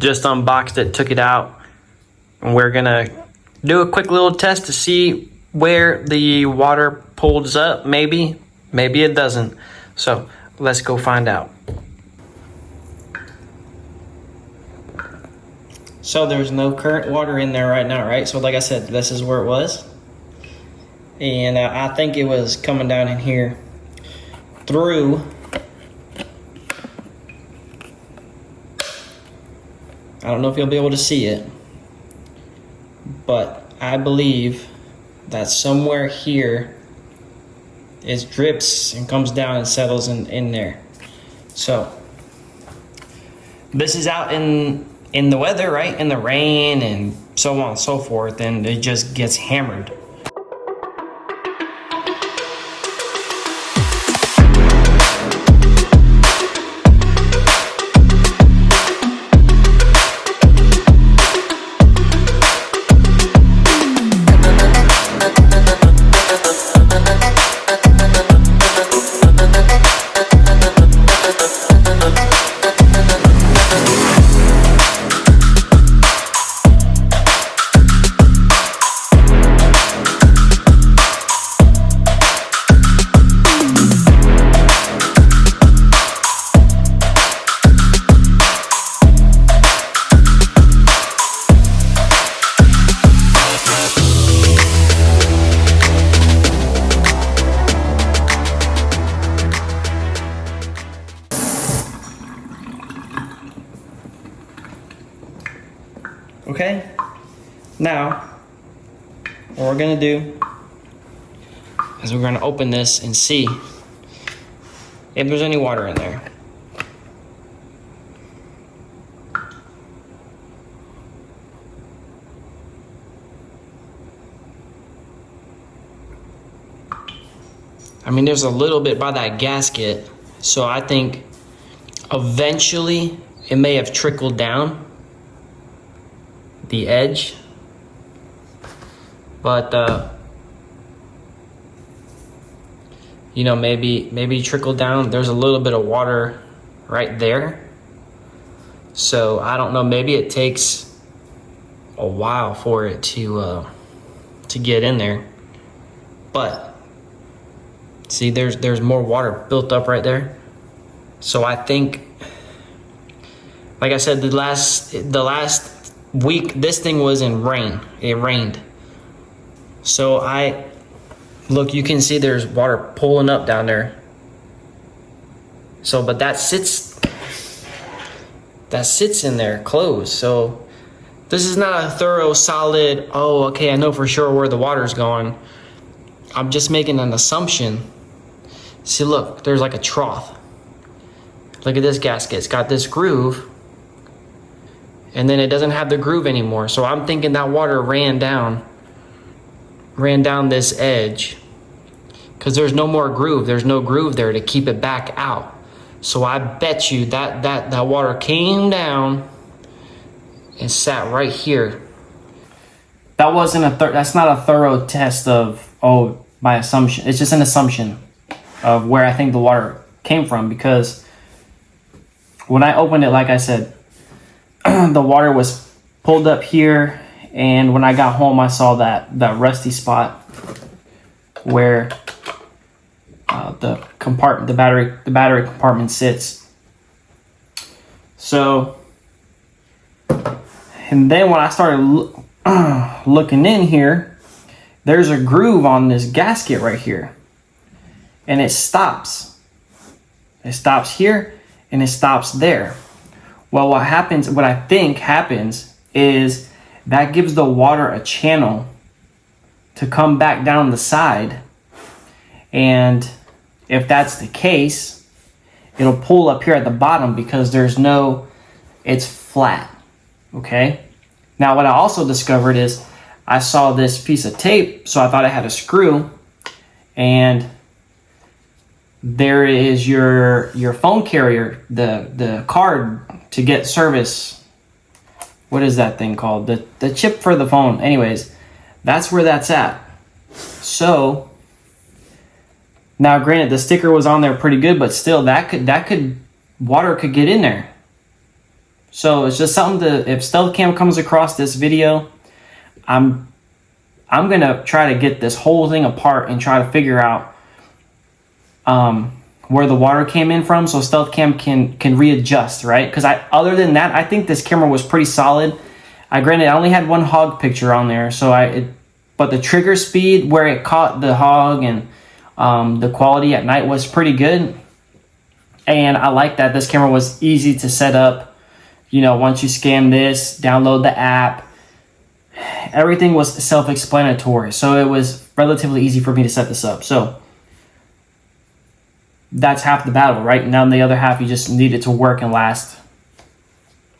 just unboxed it, took it out, and we're gonna do a quick little test to see where the water pulls up. Maybe it doesn't. So let's go find out. So there's no current water in there right now, right? So like I said, this is where it was. And I think it was coming down in here through I don't know if you'll be able to see it, but I believe that somewhere here it drips and comes down and settles in there. So this is out in the weather, right? In the rain and so on and so forth, and it just gets hammered. Okay, now what we're gonna do is we're gonna open this and see if there's any water in there. I mean, there's a little bit by that gasket, so I think eventually it may have trickled down the edge, but you know, maybe trickle down. There's a little bit of water right there, so I don't know, maybe it takes a while for it to get in there. But see, there's more water built up right there, so I think, like I said, the last week this thing was in rain. It rained, so look, you can see there's water pulling up down there. So but that sits in there closed. So this is not a thorough, solid, oh okay, I know for sure where the water's going. I'm just making an assumption. See, look, there's like a trough. Look at this gasket, it's got this groove, and then it doesn't have the groove anymore. So I'm thinking that water ran down this edge, because there's no more groove. There's no groove there to keep it back out. So I bet you that water came down and sat right here. That wasn't that's not a thorough test of, oh, my assumption. It's just an assumption of where I think the water came from, because when I opened it, like I said, the water was pulled up here, and when I got home I saw that rusty spot where the battery compartment sits. So, and then when I started looking in here, there's a groove on this gasket right here, and it stops here and it stops there. Well, what I think happens is that gives the water a channel to come back down the side. And if that's the case, it'll pull up here at the bottom because it's flat, okay? Now, what I also discovered is I saw this piece of tape, so I thought it had a screw, and there is your phone carrier, the card to get service. What is that thing called? The chip for the phone. Anyways, that's where that's at. So now, granted, the sticker was on there pretty good, but still, water could get in there. So it's just something to, if Stealthcam comes across this video, I'm gonna try to get this whole thing apart and try to figure out where the water came in from, so Stealthcam can readjust, right? Because other than that, I think this camera was pretty solid. Granted, I only had one hog picture on there, so but the trigger speed where it caught the hog and the quality at night was pretty good. And I like that this camera was easy to set up. You know, once you scan this, download the app, everything was self-explanatory. So it was relatively easy for me to set this up. So that's half the battle, right? Now the other half, you just need it to work and last.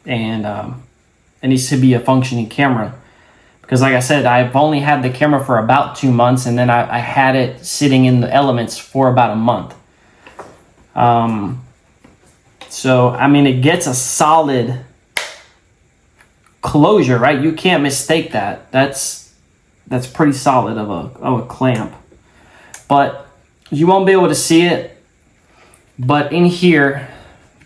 And it needs to be a functioning camera. Because like I said, I've only had the camera for about 2 months, and then I had it sitting in the elements for about a month. So, I mean, it gets a solid closure, right? You can't mistake that. That's pretty solid of a clamp. But you won't be able to see it. But in here,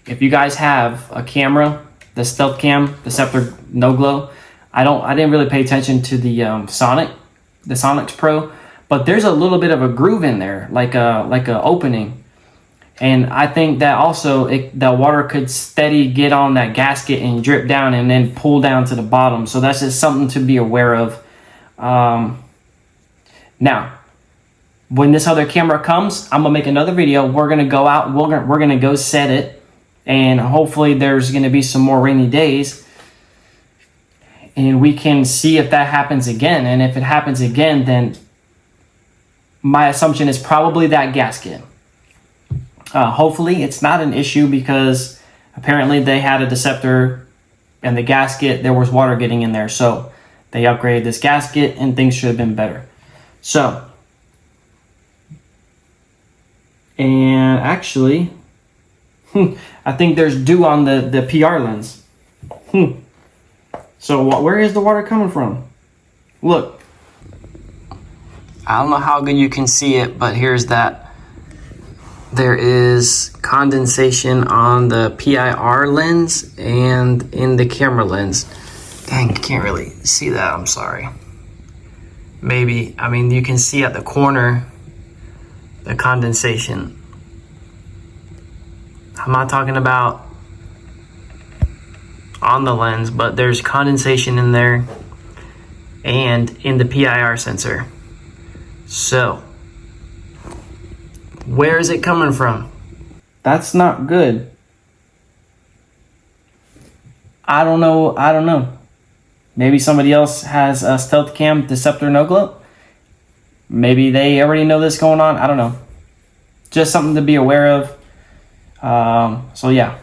if you guys have a camera, the Stealthcam Deceptor No Glow, I didn't really pay attention to the Sonics Pro, but there's a little bit of a groove in there, like a opening. And I think that also the water could steady get on that gasket and drip down and then pull down to the bottom. So that's just something to be aware of. Now, when this other camera comes, I'm gonna make another video. We're gonna go out. We're gonna go set it, and hopefully there's gonna be some more rainy days, and we can see if that happens again. And if it happens again, then my assumption is probably that gasket. Hopefully it's not an issue, because apparently they had a Deceptor and the gasket, there was water getting in there. So they upgraded this gasket and things should have been better. So, and actually, I think there's dew on the PR lens. So where is the water coming from? Look. I don't know how good you can see it, but here's that. There is condensation on the PIR lens and in the camera lens. Dang, can't really see that, I'm sorry. Maybe, I mean, you can see at the corner the condensation. I'm not talking about on the lens, but there's condensation in there and in the PIR sensor. So, where is it coming from? That's not good. I don't know. Maybe somebody else has a Stealthcam Deceptor No Glow. Maybe they already know this going on. I don't know. Just something to be aware of. So yeah.